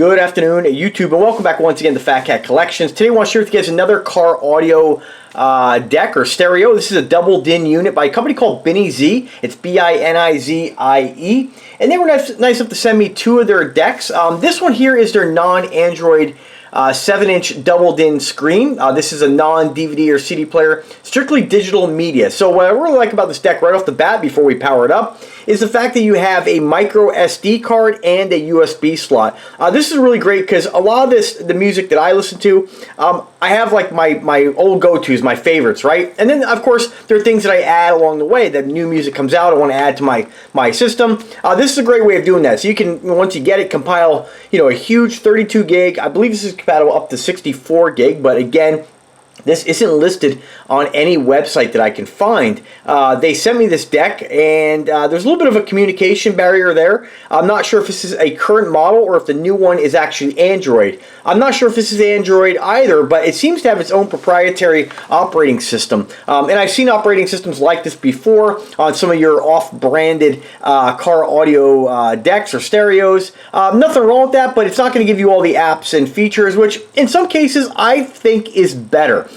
Good afternoon, YouTube, and welcome back once again to Fat Cat Collections. Today I want to share with you guys another car audio deck or stereo. This is a double DIN unit by a company called Binizie. It's B-I-N-I-Z-I-E. And they were nice enough to send me two of their decks. This one here is their non-Android 7-inch double DIN screen. This is a non-DVD or CD player, strictly digital media. So what I really like about this deck right off the bat before we power it up is the fact that you have a micro SD card and a USB slot. This is really great because a lot of the music that I listen to, I have like my old go-tos, my favorites, right? And then of course there are things that I add along the way. That new music comes out, I want to add to my system. This is a great way of doing that. So you can, once you get it, compile, a huge 32 gig. I believe this is compatible up to 64 gig, but again, this isn't listed on any website that I can find. They sent me this deck, and there's a little bit of a communication barrier there. I'm not sure if this is a current model or if the new one is actually Android. I'm not sure if this is Android either, but it seems to have its own proprietary operating system. And I've seen operating systems like this before on some of your off-branded car audio decks or stereos. Nothing wrong with that, but it's not going to give you all the apps and features, which in some cases I think is better.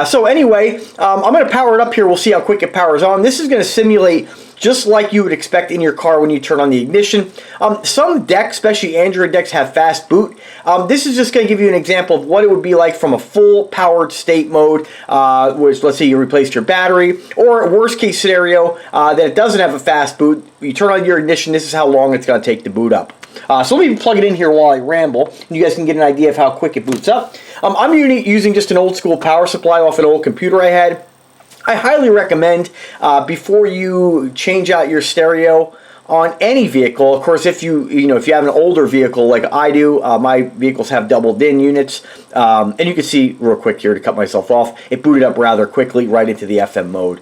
So anyway, I'm going to power it up here. We'll see how quick it powers on. This is going to simulate just like you would expect in your car when you turn on the ignition. Some decks, especially Android decks, have fast boot. This is just going to give you an example of what it would be like from a full powered state mode, which let's say you replaced your battery, or worst case scenario that it doesn't have a fast boot. You turn on your ignition, this is how long it's going to take to boot up. So let me plug it in here while I ramble, and you guys can get an idea of how quick it boots up. I'm using just an old school power supply off an old computer I had. I highly recommend before you change out your stereo on any vehicle. Of course, if you have an older vehicle like I do, my vehicles have double DIN units, and you can see real quick here to cut myself off. It booted up rather quickly right into the FM mode.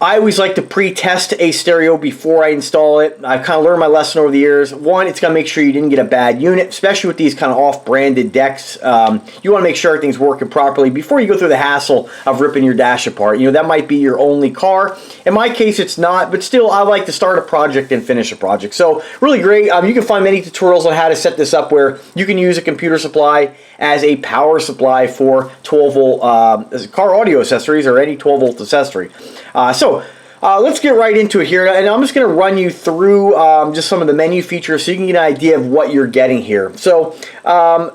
I always like to pre-test a stereo before I install it. I've kind of learned my lesson over the years. One, it's going to make sure you didn't get a bad unit, especially with these kind of off-branded decks. You want to make sure everything's working properly before you go through the hassle of ripping your dash apart. That might be your only car. In my case, it's not, but still, I like to start a project and finish a project. So, really great. You can find many tutorials on how to set this up where you can use a computer supply as a power supply for 12-volt car audio accessories or any 12-volt accessory. Let's get right into it here, and I'm just going to run you through just some of the menu features so you can get an idea of what you're getting here. So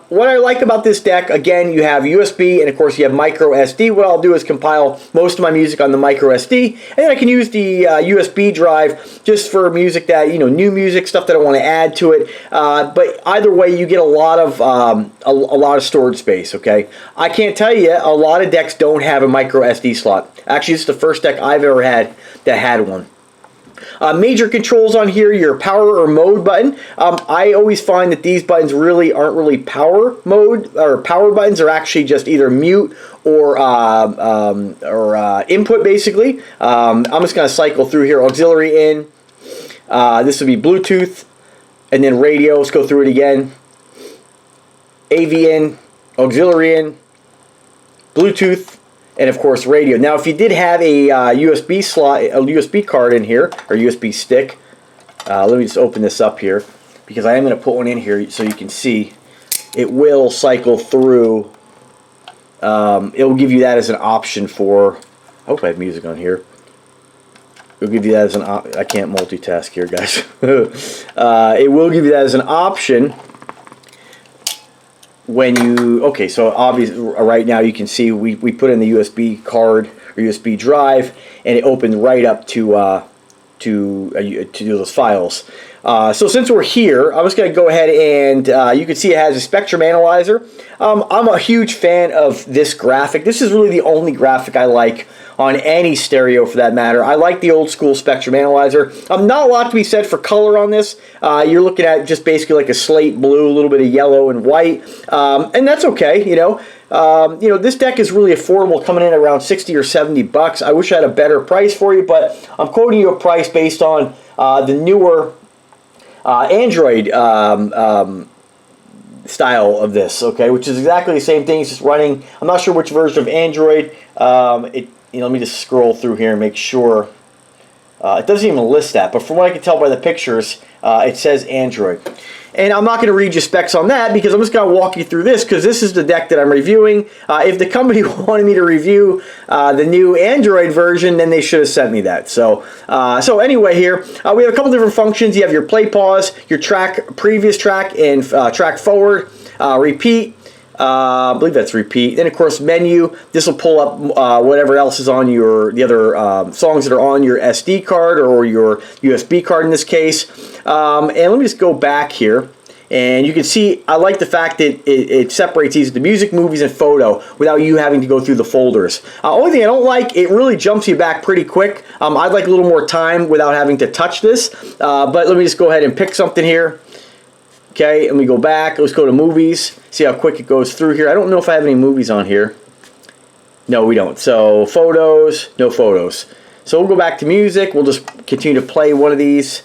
what I like about this deck, again, you have USB, and of course you have micro SD. What I'll do is compile most of my music on the micro SD, and then I can use the USB drive just for music that, new music, stuff that I want to add to it. But either way, you get a lot of storage space, okay? I can't tell you, a lot of decks don't have a micro SD slot. Actually, this is the first deck I've ever had that had one. Major controls on here, your power or mode button. I always find that these buttons really aren't really power mode or power buttons. They're actually just either mute or input, basically. I'm just going to cycle through here. Auxiliary in. This would be Bluetooth, and then radio. Let's go through it again. AV in, auxiliary in, Bluetooth, and of course radio. Now if you did have a USB slot, a USB card in here, or USB stick, let me just open this up here, because I am going to put one in here so you can see. It will cycle through, it will give you that as an option for, I hope I have music on here. It'll give you that as an I can't multitask here, guys. It will give you that as an option when you, okay, so obviously right now you can see we put in the USB card or USB drive, and it opened right up to those files. So since we're here, I'm just going to go ahead and you can see it has a spectrum analyzer. I'm a huge fan of this graphic. This is really the only graphic I like on any stereo for that matter. I like the old school spectrum analyzer. Not a lot to be said for color on this. You're looking at just basically like a slate blue, a little bit of yellow and white, and that's okay. This deck is really affordable, coming in around 60 or 70 bucks. I wish I had a better price for you, but I'm quoting you a price based on the newer Android style of this, okay, which is exactly the same thing. It's just running. I'm not sure which version of Android. Let me just scroll through here and make sure. It doesn't even list that, but from what I can tell by the pictures, it says Android. And I'm not going to read you specs on that because I'm just going to walk you through this because this is the deck that I'm reviewing. If the company wanted me to review the new Android version, then they should have sent me that. So anyway here, we have a couple different functions. You have your play pause, your track, previous track, and track forward, repeat. I believe that's repeat. Then of course menu. This will pull up whatever else is on the other songs that are on your SD card or your USB card in this case. And let me just go back here, and you can see I like the fact that it separates these into music, movies, and photo without you having to go through the folders. Only thing I don't like, it really jumps you back pretty quick. I'd like a little more time without having to touch this. But let me just go ahead and pick something here. Okay, let me go back. Let's go to movies. See how quick it goes through here. I don't know if I have any movies on here. No, we don't. So photos, no photos. So we'll go back to music. We'll just continue to play one of these.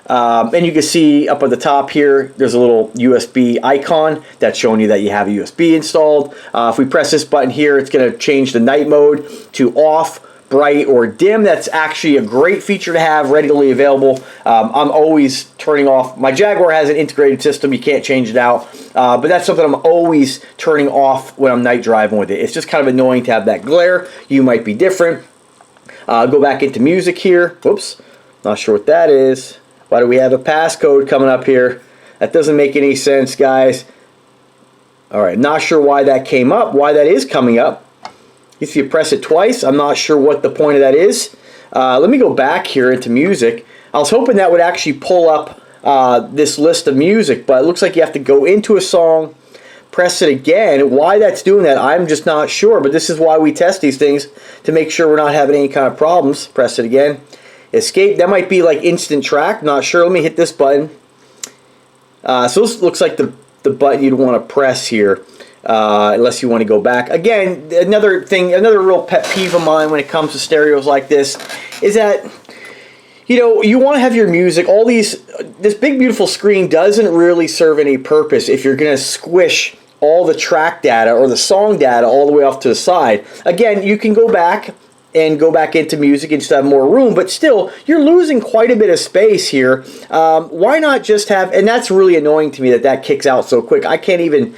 And you can see up at the top here, there's a little USB icon that's showing you that you have a USB installed. If we press this button here, it's going to change the night mode to off, bright, or dim. That's actually a great feature to have readily available. I'm always turning off. My Jaguar has an integrated system. You can't change it out. But that's something I'm always turning off when I'm night driving with it. It's just kind of annoying to have that glare. You might be different. Go back into music here. Whoops. Not sure what that is. Why do we have a passcode coming up here? That doesn't make any sense, guys. All right. Not sure why that came up. Why that is coming up. If you press it twice, I'm not sure what the point of that is. Let me go back here into music. I was hoping that would actually pull up this list of music, but it looks like you have to go into a song, press it again. Why that's doing that, I'm just not sure, but this is why we test these things, to make sure we're not having any kind of problems. Press it again. Escape. That might be like instant track. Not sure. Let me hit this button. So this looks like the button you'd want to press here. Unless you want to go back. Again, another real pet peeve of mine when it comes to stereos like this is that, you know, you want to have your music, this big beautiful screen doesn't really serve any purpose if you're going to squish all the track data or the song data all the way off to the side. Again, you can go back into music and just have more room, but still, you're losing quite a bit of space here. Why not just have, and that's really annoying to me that kicks out so quick. I can't even,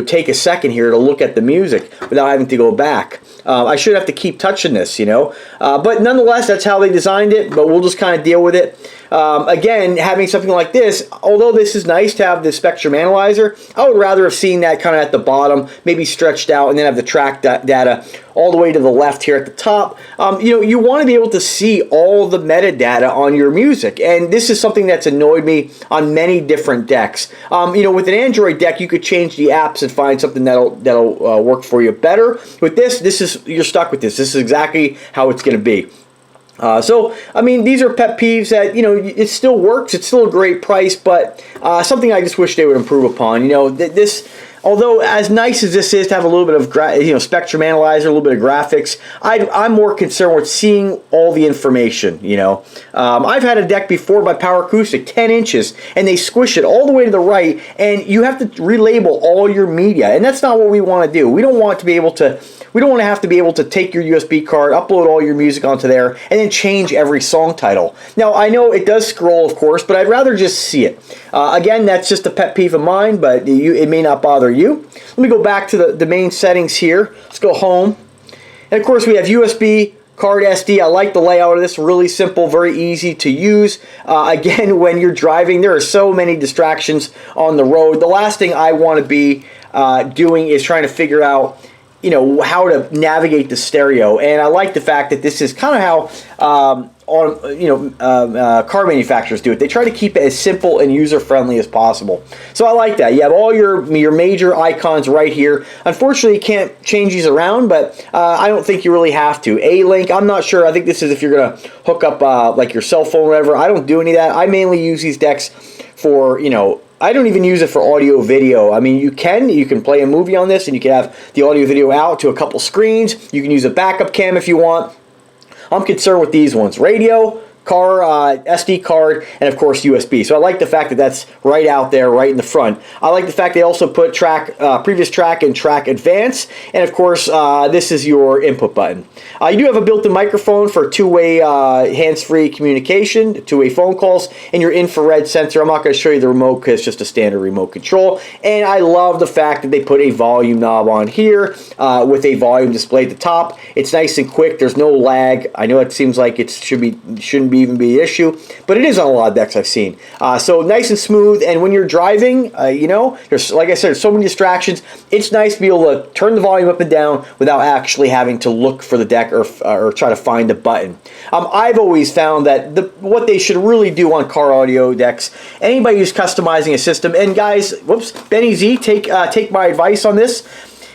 take a second here to look at the music without having to go back. I should have to keep touching this, but nonetheless, that's how they designed it, but we'll just kind of deal with it. Again, having something like this, although this is nice to have the spectrum analyzer, I would rather have seen that kind of at the bottom, maybe stretched out, and then have the track data all the way to the left here at the top. You want to be able to see all the metadata on your music, and this is something that's annoyed me on many different decks. With an Android deck, you could change the apps and find something that'll work for you better. With this, you're stuck with this. This is exactly how it's going to be. These are pet peeves that, it still works. It's still a great price, but something I just wish they would improve upon. Although as nice as this is to have a little bit of spectrum analyzer, a little bit of graphics, I'm more concerned with seeing all the information. I've had a deck before by Power Acoustic, 10 inches, and they squish it all the way to the right, and you have to relabel all your media, and that's not what we want to do. We don't want to have to be able to take your USB card, upload all your music onto there, and then change every song title. Now, I know it does scroll, of course, but I'd rather just see it. Again, that's just a pet peeve of mine, but it may not bother you. Let me go back to the main settings here. Let's go home. And of course, we have USB, card SD. I like the layout of this. Really simple, very easy to use. Again, when you're driving, there are so many distractions on the road. The last thing I want to be doing is trying to figure out how to navigate the stereo, and I like the fact that this is kind of how car manufacturers do it. They try to keep it as simple and user-friendly as possible. So I like that. You have all your major icons right here. Unfortunately, you can't change these around, but I don't think you really have to. A-Link, I'm not sure. I think this is if you're going to hook up like your cell phone or whatever. I don't do any of that. I mainly use these decks for, I don't even use it for audio video. I mean, you can play a movie on this and you can have the audio video out to a couple screens. You can use a backup cam if you want. I'm concerned with these ones. Radio, SD card, and of course USB. So I like the fact that that's right out there, right in the front. I like the fact they also put previous track and track advance, and of course this is your input button. You do have a built-in microphone for two-way hands-free communication, two-way phone calls, and your infrared sensor. I'm not going to show you the remote because it's just a standard remote control. And I love the fact that they put a volume knob on here with a volume display at the top. It's nice and quick. There's no lag. I know it seems like it shouldn't even be an issue, but it is on a lot of decks I've seen. So nice and smooth. And when you're driving, you know, there's, like I said, there's so many distractions. It's nice to be able to turn the volume up and down without actually having to look for the deck or try to find a button. I've always found that what they should really do on car audio decks, anybody who's customizing a system, and guys, whoops, Binizie, take my advice on this,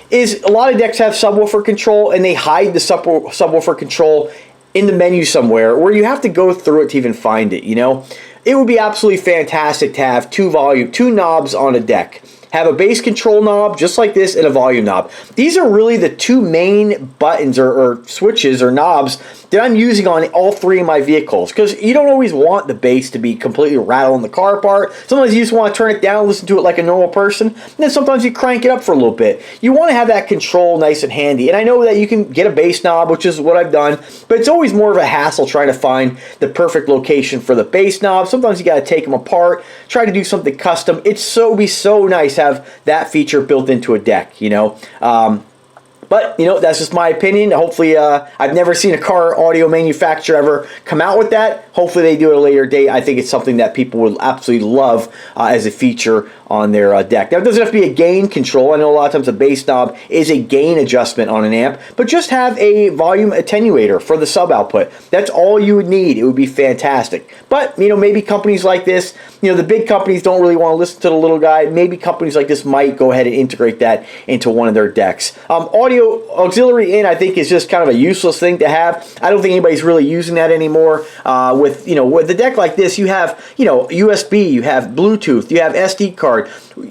is a lot of decks have subwoofer control and they hide the subwoofer control in the menu somewhere where you have to go through it to even find it, you know? It would be absolutely fantastic to have two knobs on a deck. Have a bass control knob just like this and a volume knob. These are really the two main buttons or switches or knobs that I'm using on all three of my vehicles, because you don't always want the bass to be completely rattling the car apart. Sometimes you just want to turn it down, listen to it like a normal person, and then sometimes you crank it up for a little bit. You want to have that control nice and handy, and I know that you can get a bass knob, which is what I've done, but it's always more of a hassle trying to find the perfect location for the bass knob. Sometimes you got to take them apart, try to do something custom. It'd be so nice to have that feature built into a deck, you know. But, you know, that's just my opinion. Hopefully, I've never seen a car audio manufacturer ever come out with that. Hopefully they do it at a later date. I think it's something that people would absolutely love as a feature on their deck. Now, it doesn't have to be a gain control. I know a lot of times a bass knob is a gain adjustment on an amp, but just have a volume attenuator for the sub output. That's all you would need. It would be fantastic. But, you know, maybe companies like this, you know, the big companies don't really want to listen to the little guy. Maybe companies like this might go ahead and integrate that into one of their decks. Audio auxiliary in, I think, is just kind of a useless thing to have. I don't think anybody's really using that anymore. With a deck like this, you have, you know, USB, you have Bluetooth, you have SD card.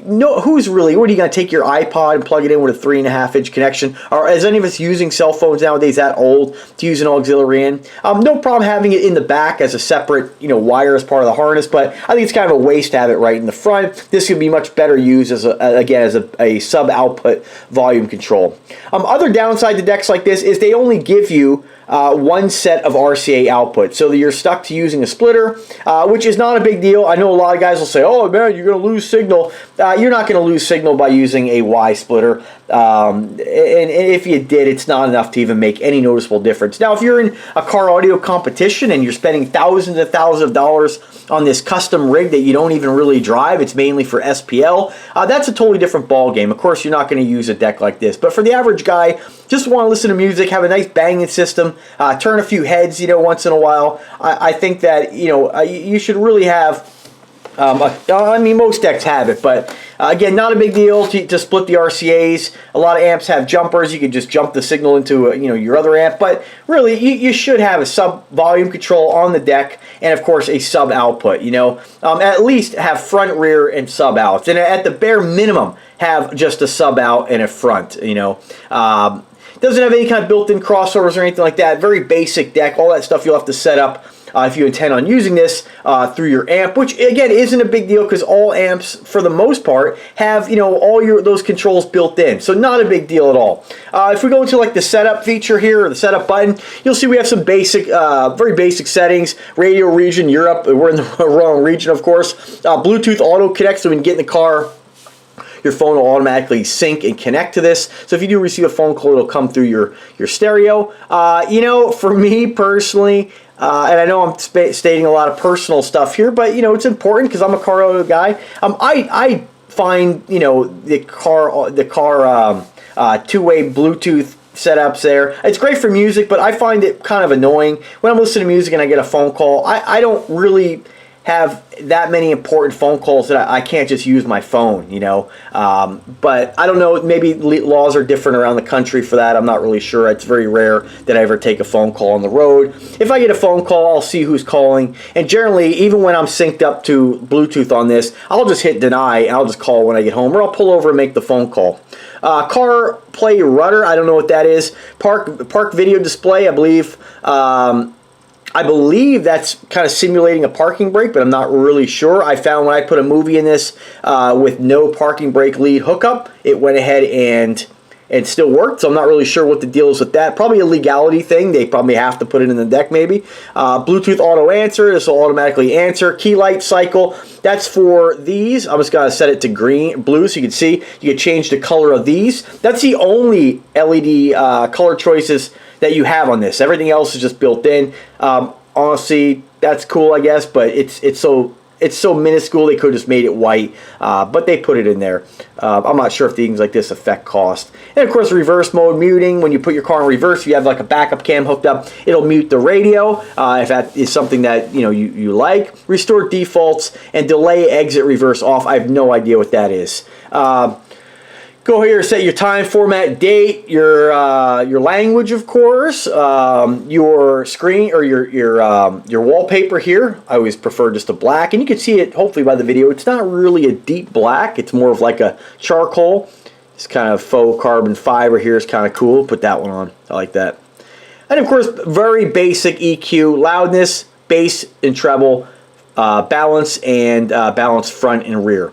No, what are you going to take your iPod and plug it in with a 3.5-inch connection? Or is any of us using cell phones nowadays that old to use an auxiliary in? No problem having it in the back as a separate, you know, wire as part of the harness, but I think it's kind of a waste to have it right in the front. This could be much better used as a sub output volume control. Other downside to decks like this is they only give you one set of RCA output, so that you're stuck to using a splitter, which is not a big deal. I know a lot of guys will say, oh man, you're going to lose signal. You're not going to lose signal by using a Y splitter, and if you did, it's not enough to even make any noticeable difference. Now, if you're in a car audio competition and you're spending thousands and thousands of dollars on this custom rig that you don't even really drive, it's mainly for SPL, that's a totally different ball game. Of course, you're not going to use a deck like this, but for the average guy, just want to listen to music, have a nice banging system, turn a few heads, you know, once in a while. I think that, you know, you should really have. I mean, most decks have it, but again, not a big deal to split the RCAs. A lot of amps have jumpers. You can just jump the signal into you know, your other amp, but really, you should have a sub volume control on the deck, and of course a sub output. You know, at least have front, rear, and sub outs, and at the bare minimum, have just a sub out and a front. You know. Doesn't have any kind of built-in crossovers or anything like that. Very basic deck. All that stuff you'll have to set up if you intend on using this through your amp, which again isn't a big deal because all amps, for the most part, have, you know, all those controls built in. So not a big deal at all. If we go into like the setup feature here, or the setup button, you'll see we have some basic, very basic settings. Radio region, Europe. We're in the wrong region, of course. Bluetooth auto connect, so we can get in the car. Your phone will automatically sync and connect to this. So if you do receive a phone call, it'll come through your stereo. You know, for me personally, and I know I'm stating a lot of personal stuff here, but you know, it's important because I'm a car audio guy. I find, you know, the car two-way Bluetooth setups there. It's great for music, but I find it kind of annoying when I'm listening to music and I get a phone call. I don't really have that many important phone calls that I can't just use my phone, you know. But I don't know, maybe laws are different around the country for that. I'm not really sure. It's very rare that I ever take a phone call on the road. If I get a phone call, I'll see who's calling. And generally, even when I'm synced up to Bluetooth on this, I'll just hit deny and I'll just call when I get home, or I'll pull over and make the phone call. Car play rudder, I don't know what that is. Park video display, I believe. I believe that's kind of simulating a parking brake, but I'm not really sure. I found when I put a movie in this with no parking brake lead hookup, it went ahead and still worked, so I'm not really sure what the deal is with that. Probably a legality thing. They probably have to put it in the deck maybe. Bluetooth auto answer. This will automatically answer. Key light cycle. That's for these. I'm just going to set it to blue so you can see. You can change the color of these. That's the only LED color choices that you have on this. Everything else is just built in. Honestly, that's cool, I guess, but it's so minuscule they could have just made it white, but they put it in there. I'm not sure if things like this affect cost. And of course, reverse mode muting. When you put your car in reverse, if you have like a backup cam hooked up, it'll mute the radio if that is something that you like. Restore defaults and delay exit reverse off. I have no idea what that is. Go here, set your time, format, date, your language, of course, your screen or your wallpaper here. I always prefer just a black, and you can see it hopefully by the video. It's not really a deep black. It's more of like a charcoal. This kind of faux carbon fiber here is kind of cool. Put that one on. I like that. And of course, very basic EQ, loudness, bass and treble, balance, and balance front and rear.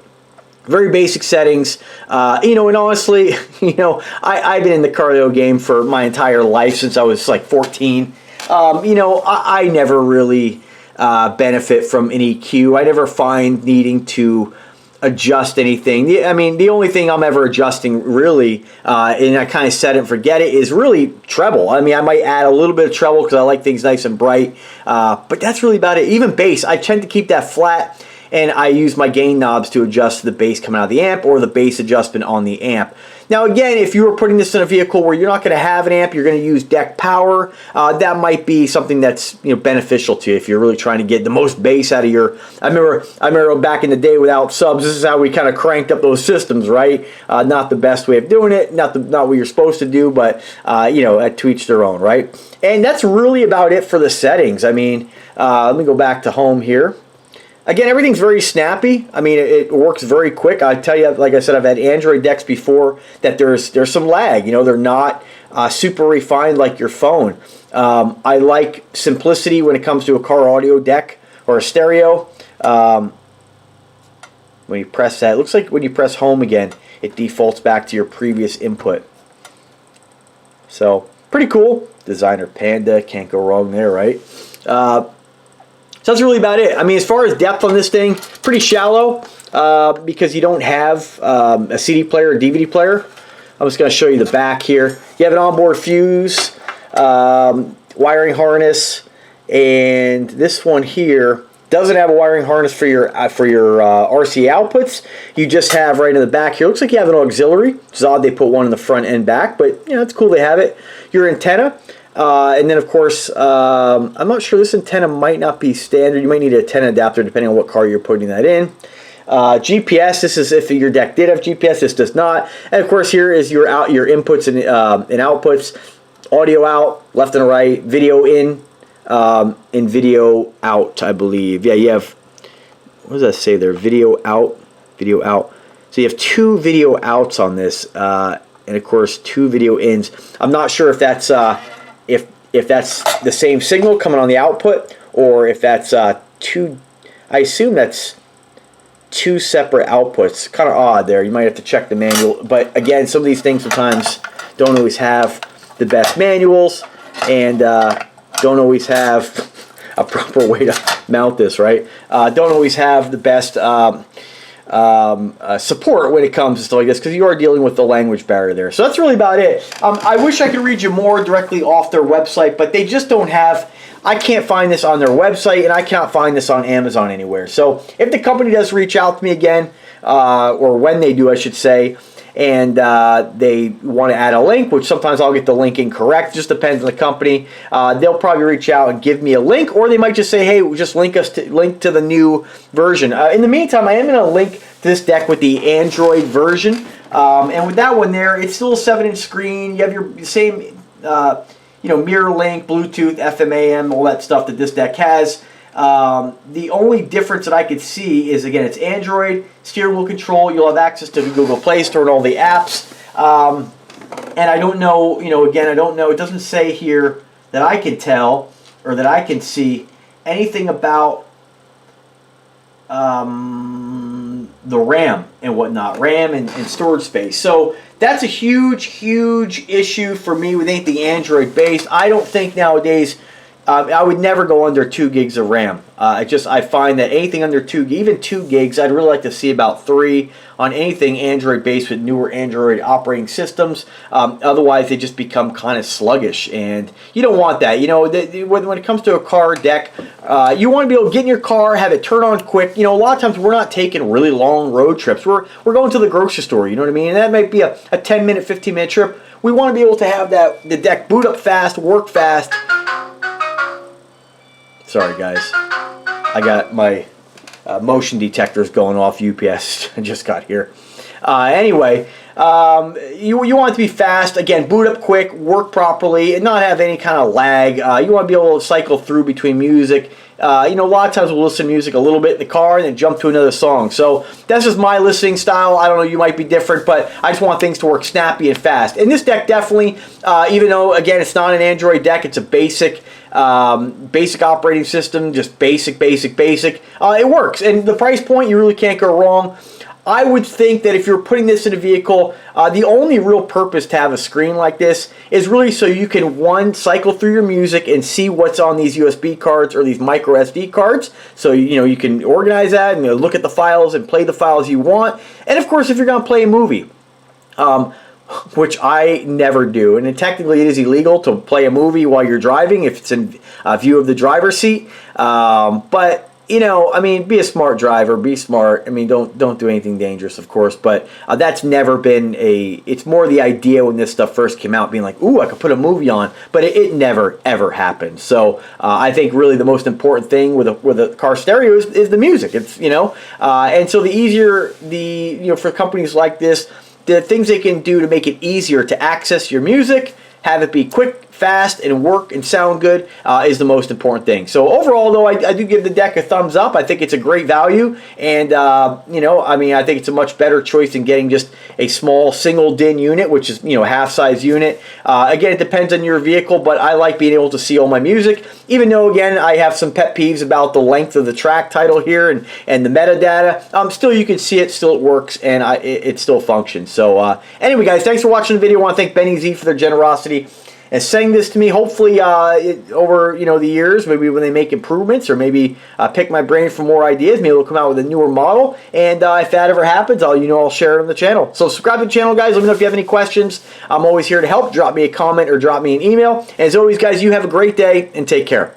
Very basic settings, and honestly, I've been in the cardio game for my entire life since I was like 14. I never really benefit from an EQ. I never find needing to adjust anything. I mean, the only thing I'm ever adjusting really, and I kind of set it and forget it, is really treble. I mean, I might add a little bit of treble because I like things nice and bright, but that's really about it. Even bass, I tend to keep that flat. And I use my gain knobs to adjust the bass coming out of the amp or the bass adjustment on the amp. Now again, if you were putting this in a vehicle where you're not going to have an amp, you're going to use deck power, that might be something that's beneficial to you if you're really trying to get the most bass out of your... I remember back in the day without subs, this is how we kind of cranked up those systems, right? Not the best way of doing it, not what you're supposed to do, but to each their own, right? And that's really about it for the settings. I mean, let me go back to home here. Again, everything's very snappy. I mean, it works very quick. I tell you, like I said, I've had Android decks before that there's some lag. They're not super refined like your phone. I like simplicity when it comes to a car audio deck or a stereo. When you press that, it looks like when you press home again, it defaults back to your previous input. So, pretty cool. Designer Panda, can't go wrong there, right? So that's really about it. I mean, as far as depth on this thing, pretty shallow because you don't have a CD player or DVD player. I'm just going to show you the back here. You have an onboard fuse, wiring harness, and this one here doesn't have a wiring harness for your RCA outputs. You just have right in the back here. Looks like you have an auxiliary. It's odd they put one in the front and back, but it's cool they have it. Your antenna. And then, of course, I'm not sure, this antenna might not be standard. You might need an antenna adapter depending on what car you're putting that in. GPS, this is if your deck did have GPS, this does not. And, of course, here is your inputs and outputs. Audio out, left and right, video in, and video out, I believe. Yeah, you have, what does that say there? Video out, video out. So you have 2 video outs on this, and, of course, 2 video ins. I'm not sure if that's... If that's the same signal coming on the output, or if that's two, I assume that's 2 separate outputs. Kind of odd there. You might have to check the manual. But again, some of these things sometimes don't always have the best manuals, and don't always have a proper way to mount this, right? Don't always have the best support when it comes to stuff like this, because you are dealing with the language barrier there. So that's really about it. I wish I could read you more directly off their website, but they just don't have... I can't find this on their website, and I can't find this on Amazon anywhere. So if the company does reach out to me again, or when they do, I should say, and they want to add a link, which sometimes I'll get the link incorrect, just depends on the company, they'll probably reach out and give me a link, or they might just say, hey, just link to the new version. In the meantime, I am going to link this deck with the Android version, and with that one there, it's still a 7-inch screen. You have your same mirror link, Bluetooth, FM, AM, all that stuff that this deck has. The only difference that I could see is, again, it's Android, steering wheel control. You'll have access to the Google Play Store and all the apps. And I don't know, again, I don't know. It doesn't say here that I can tell, or that I can see anything about the RAM and whatnot, RAM and storage space. So that's a huge issue for me with anything Android based. I don't think nowadays, I would never go under 2 gigs of RAM. I find that anything under 2, even 2 gigs, I'd really like to see about 3 on anything Android based with newer Android operating systems. Otherwise, they just become kind of sluggish, and you don't want that. You know, when it comes to a car deck, you want to be able to get in your car, have it turn on quick. You know, a lot of times we're not taking really long road trips. We're going to the grocery store. You know what I mean? And that might be a 10-minute, 15-minute trip. We want to be able to have the deck boot up fast, work fast. Sorry, guys. I got my motion detectors going off. UPS just got here. Anyway, you want it to be fast. Again, boot up quick, work properly, and not have any kind of lag. You want to be able to cycle through between music. You know, a lot of times we'll listen to music a little bit in the car and then jump to another song. So that's just my listening style. I don't know, you might be different, but I just want things to work snappy and fast. And this deck definitely, even though, again, it's not an Android deck, it's a basic operating system, just basic. It works. And the price point, you really can't go wrong. I would think that if you're putting this in a vehicle, the only real purpose to have a screen like this is really so you can, one, cycle through your music and see what's on these USB cards or these micro SD cards. So, you know, you can organize that and look at the files and play the files you want. And of course, if you're going to play a movie, which I never do, and technically it is illegal to play a movie while you're driving if it's in view of the driver's seat. But you know, I mean, be a smart driver, be smart. I mean, don't do anything dangerous, of course, but that's never been it's more the idea when this stuff first came out, being like, ooh, I could put a movie on, but it never, ever happened. So I think really the most important thing with a car stereo is the music. It's, you know, and so the easier, you know, for companies like this, the things they can do to make it easier to access your music, have it be quick, fast, and work and sound good is the most important thing. So overall, though, I do give the deck a thumbs up. I think it's a great value, and you know, I mean, I think it's a much better choice than getting just a small single DIN unit, which is, you know, half-size unit. Again, it depends on your vehicle, but I like being able to see all my music, even though, again, I have some pet peeves about the length of the track title here and the metadata. Still, you can see it, still it works, and it still functions. So anyway, guys, thanks for watching the video. I want to thank Binizie for their generosity and saying this to me. Hopefully over, you know, the years, maybe when they make improvements, or maybe pick my brain for more ideas, maybe they'll come out with a newer model, and if that ever happens, I'll share it on the channel. So subscribe to the channel, guys. Let me know if you have any questions. I'm always here to help. Drop me a comment or drop me an email. And as always, guys, you have a great day and take care.